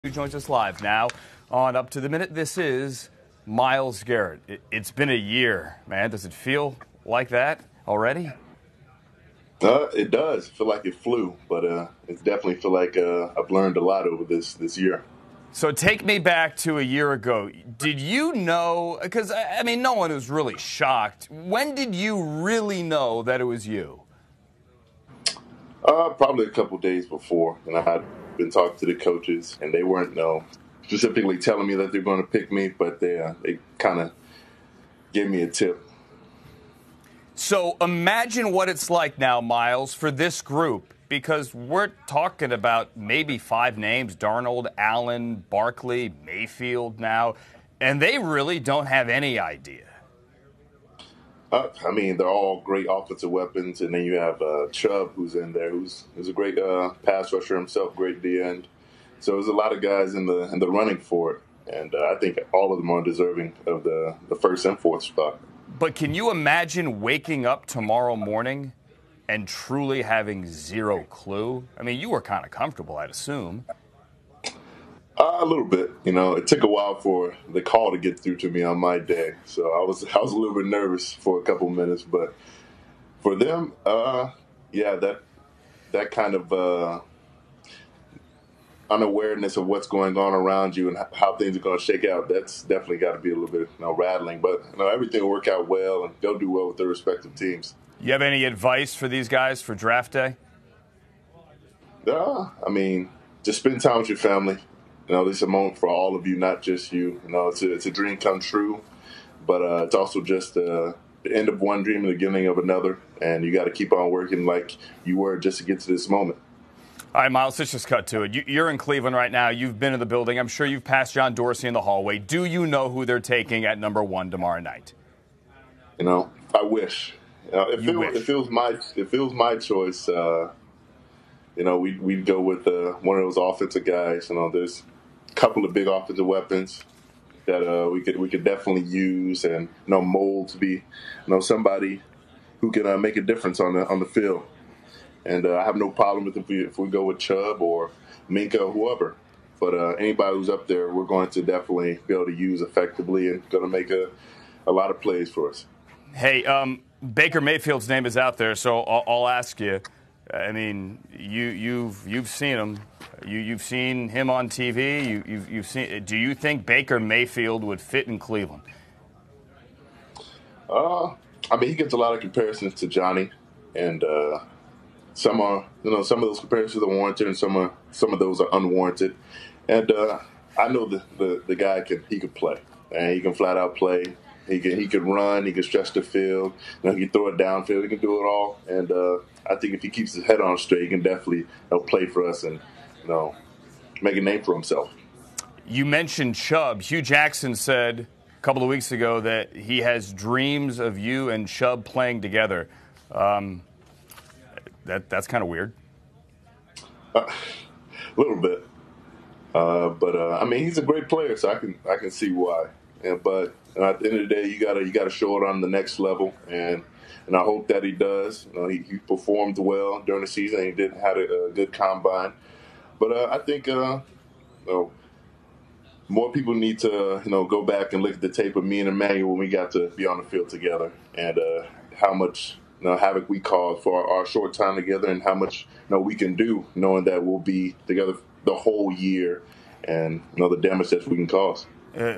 Who joins us live now on Up to the Minute. This is Myles Garrett. It's been a year, man. Does it feel like that already? It does. I feel like it flew, but it definitely feel like I've learned a lot over this year. So take me back to a year ago. Did you know, because, I mean, no one was really shocked. When did you really know that it was you? Probably a couple days before, and I had been talking to the coaches, and they weren't specifically telling me that they're going to pick me, but they kind of gave me a tip. So imagine what it's like now, Myles, for this group, because we're talking about maybe 5 names: Darnold, Allen, Barkley, Mayfield now, and they really don't have any idea. I mean, they're all great offensive weapons, and then you have Chubb, who's in there, who's a great pass rusher himself, great D end. So there's a lot of guys in the running for it, and I think all of them are deserving of the first and fourth spot. But can you imagine waking up tomorrow morning and truly having zero clue? I mean, you were kind of comfortable, I'd assume. A little bit. It took a while for the call to get through to me on my day, so I was a little bit nervous for a couple minutes. But for them, yeah, that kind of unawareness of what's going on around you and how things are going to shake out, that's definitely got to be a little bit rattling. But everything will work out well, and they'll do well with their respective teams. You have any advice for these guys for draft day? I mean, just spend time with your family. This is a moment for all of you, not just you. It's a dream come true, but it's also just the end of one dream and the beginning of another, and you got to keep on working like you were just to get to this moment. All right, Myles, let's just cut to it. You're in Cleveland right now. You've been in the building. I'm sure you've passed John Dorsey in the hallway. Do you know who they're taking at number 1 tomorrow night? I wish. If it was my choice, we'd go with one of those offensive guys. There's a couple of big offensive weapons that we could definitely use and mold to be somebody who can make a difference on the field. And I have no problem with if we go with Chubb or Minka or whoever. But anybody who's up there, we're going to definitely be able to use effectively and going to make a lot of plays for us. Hey, Baker Mayfield's name is out there, so I'll ask you. I mean, you've seen him. You've seen him on TV. You've seen. Do you think Baker Mayfield would fit in Cleveland? I mean, he gets a lot of comparisons to Johnny, and some are, some of those comparisons are warranted, and some of those are unwarranted. And I know the guy can play, and he can flat out play. He can run. He can stretch the field. He can throw it downfield. He can do it all. And I think if he keeps his head on straight, he can definitely play for us and make a name for himself. You mentioned Chubb. Hugh Jackson said a couple of weeks ago that he has dreams of you and Chubb playing together. That's kind of weird. A little bit. But I mean, he's a great player, so I can see why. But at the end of the day, you gotta show it on the next level, and I hope that he does. He performed well during the season. He did have a good combine, but I think more people need to go back and look at the tape of me and Emmanuel when we got to be on the field together, and how much havoc we caused for our short time together, and how much we can do, knowing that we'll be together the whole year, and the damage that we can cause.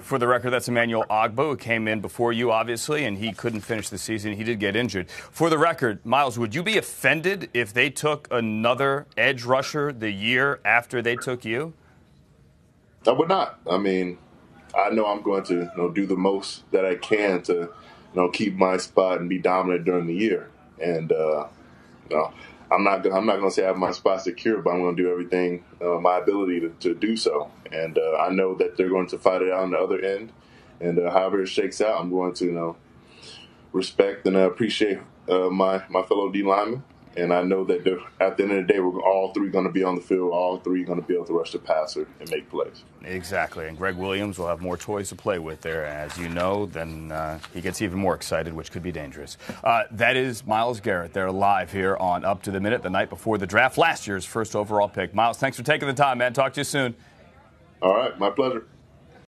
For the record, that's Emmanuel Ogbah, who came in before you, obviously, and he couldn't finish the season. He did get injured. For the record, Myles, would you be offended if they took another edge rusher the year after they took you? I would not. I mean, I know I'm going to do the most that I can to keep my spot and be dominant during the year. And I'm not going to say I have my spot secure, but I'm going to do everything my ability to do so. And I know that they're going to fight it out on the other end. And however it shakes out, I'm going to respect and appreciate my fellow D linemen. And I know that at the end of the day, we're all three going to be on the field. All three going to be able to rush the passer and make plays. Exactly. And Greg Williams will have more toys to play with there, as you know. Then he gets even more excited, which could be dangerous. That is Myles Garrett. They're live here on Up to the Minute, the night before the draft. Last year's first overall pick. Myles, thanks for taking the time, man. Talk to you soon. All right, my pleasure.